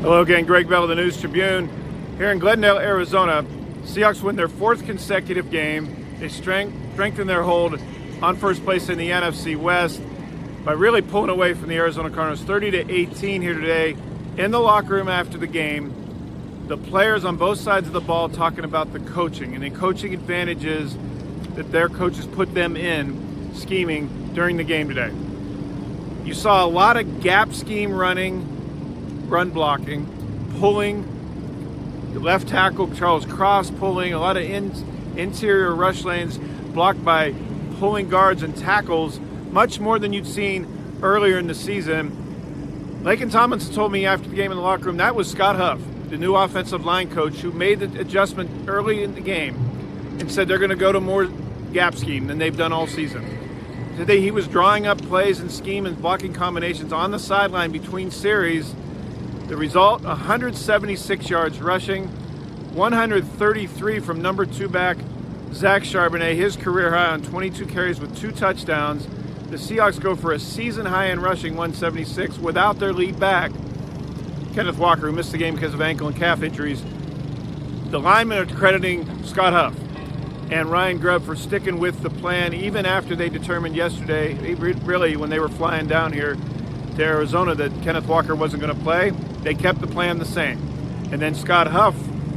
Hello again, Gregg Bell of the News Tribune. Here in Glendale, Arizona, Seahawks win their fourth consecutive game. They strengthen their hold on first place in the NFC West by really pulling away from the Arizona Cardinals 30-18 here today. In the locker room after the game, the players on both sides of the ball talking about the coaching and the coaching advantages that their coaches put them in scheming during the game today. You saw a lot of gap scheme running, run blocking, pulling, the left tackle Charles Cross pulling, a lot of interior rush lanes blocked by pulling guards and tackles, much more than you'd seen earlier in the season. Laken Tomlinson told me after the game in the locker room that was Scott Huff, the new offensive line coach, who made the adjustment early in the game and said they're going to go to more gap scheme than they've done all season. Today he was drawing up plays and scheme and blocking combinations on the sideline between series. The result, 176 yards rushing, 133 from number 2 back Zach Charbonnet, his career high on 22 carries with 2 touchdowns. The Seahawks go for a season high in rushing, 176, without their lead back, Kenneth Walker, who missed the game because of ankle and calf injuries. The linemen are crediting Scott Huff and Ryan Grubb for sticking with the plan even after they determined yesterday, really when they were flying down here to Arizona, that Kenneth Walker wasn't going to play. They kept the plan the same. And then Scott Huff,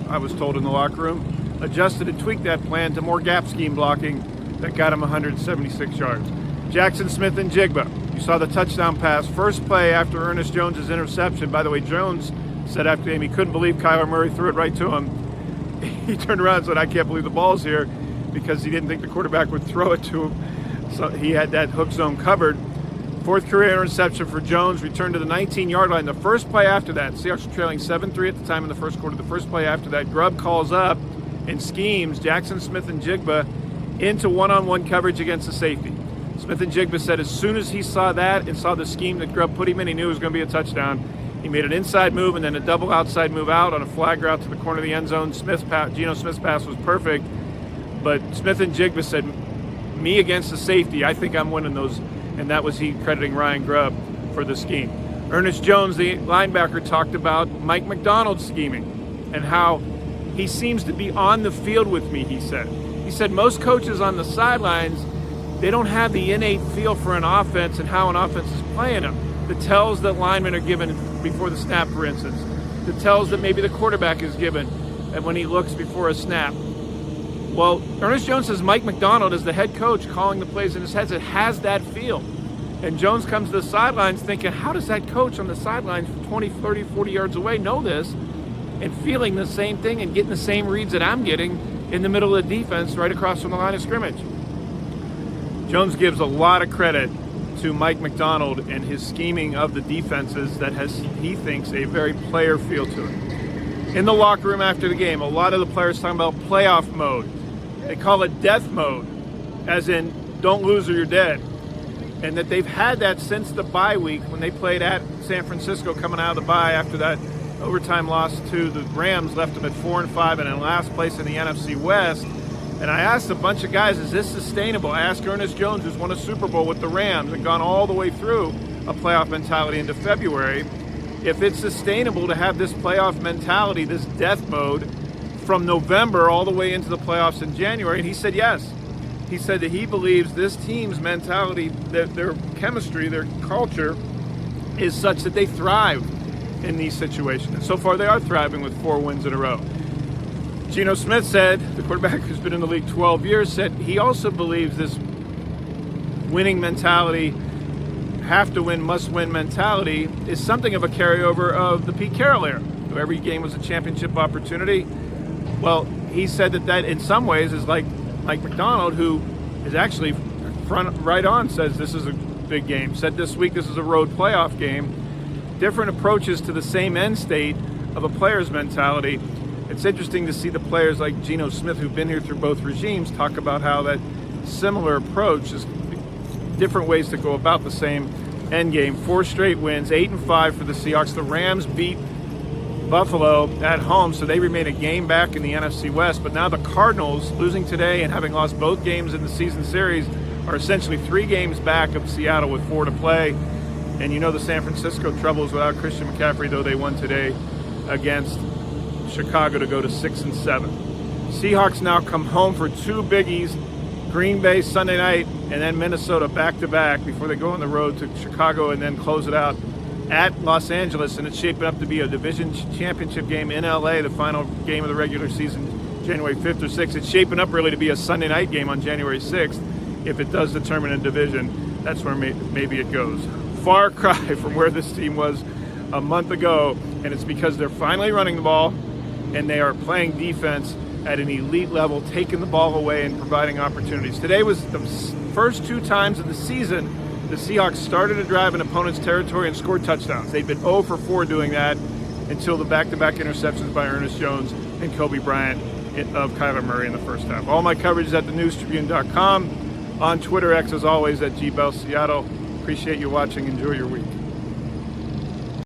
I was told in the locker room, adjusted and tweaked that plan to more gap scheme blocking that got him 176 yards. Jackson Smith and Jigba, you saw the touchdown pass. First play after Ernest Jones' interception. By the way, Jones said after the game he couldn't believe Kyler Murray threw it right to him. He turned around and said, I can't believe the ball's here, because he didn't think the quarterback would throw it to him. So he had that hook zone covered. Fourth career interception for Jones, returned to the 19-yard line. The first play after that, Seahawks were trailing 7-3 at the time in the first quarter. The first play after that, Grubb calls up and schemes Jackson Smith and Jigba into one-on-one coverage against the safety. Smith and Jigba said as soon as he saw that and saw the scheme that Grubb put him in, he knew it was going to be a touchdown. He made an inside move and then a double outside move out on a flag route to the corner of the end zone. Geno Smith's pass was perfect, but Smith and Jigba said, me against the safety, I think I'm winning those. And that was he crediting Ryan Grubb for the scheme. Ernest Jones, the linebacker, talked about Mike Macdonald's scheming and how he seems to be on the field with me, he said. He said most coaches on the sidelines, they don't have the innate feel for an offense and how an offense is playing them. The tells that linemen are given before the snap, for instance. The tells that maybe the quarterback is given and when he looks before a snap. Well, Ernest Jones says Mike Macdonald, as the head coach calling the plays in his headset, has that feel. And Jones comes to the sidelines thinking, how does that coach on the sidelines 20, 30, 40 yards away know this and feeling the same thing and getting the same reads that I'm getting in the middle of the defense right across from the line of scrimmage? Jones gives a lot of credit to Mike Macdonald and his scheming of the defenses that has, he thinks, a very player feel to it. In the locker room after the game, a lot of the players talking about playoff mode. They call it death mode, as in don't lose or you're dead. And that they've had that since the bye week when they played at San Francisco coming out of the bye after that overtime loss to the Rams, left them at 4-5 and in last place in the NFC West. And I asked a bunch of guys, is this sustainable? I asked Ernest Jones, who's won a Super Bowl with the Rams and gone all the way through a playoff mentality into February, if it's sustainable to have this playoff mentality, this death mode, from November all the way into the playoffs in January. And he said yes. He said that he believes this team's mentality, that their chemistry, their culture is such that they thrive in these situations. And so far they are thriving with 4 wins in a row. Geno Smith said, the quarterback who's been in the league 12 years, said he also believes this winning mentality, have to win, must win mentality is something of a carryover of the Pete Carroll era. Every game was a championship opportunity. Well, he said that in some ways is like Mike Macdonald, who is actually front right on, says this is a big game. Said this week this is a road playoff game. Different approaches to the same end state of a player's mentality. It's interesting to see the players like Geno Smith, who've been here through both regimes, talk about how that similar approach is different ways to go about the same end game. 4 straight wins, 8-5 for the Seahawks. The Rams beat Buffalo at home, so they remain a game back in the NFC West. But now the Cardinals, losing today and having lost both games in the season series, are essentially 3 games back of Seattle with 4 to play. And you know the San Francisco troubles without Christian McCaffrey, though they won today against Chicago to go to 6-7. Seahawks now come home for two biggies, Green Bay Sunday night and then Minnesota back-to-back before they go on the road to Chicago and then close it out at Los Angeles. And it's shaping up to be a division championship game in LA, the final game of the regular season, January 5th or 6th. It's shaping up really to be a Sunday night game on January 6th. If it does determine a division, that's where maybe it goes. Far cry from where this team was a month ago, and it's because they're finally running the ball and they are playing defense at an elite level, taking the ball away and providing opportunities. Today was the first two times of the season the Seahawks started a drive in opponent's territory and scored touchdowns. They've been 0 for 4 doing that until the back-to-back interceptions by Ernest Jones and Kobe Bryant of Kyler Murray in the first half. All my coverage is at thenewstribune.com. On Twitter, X as always at GBellSeattle. Appreciate you watching. Enjoy your week.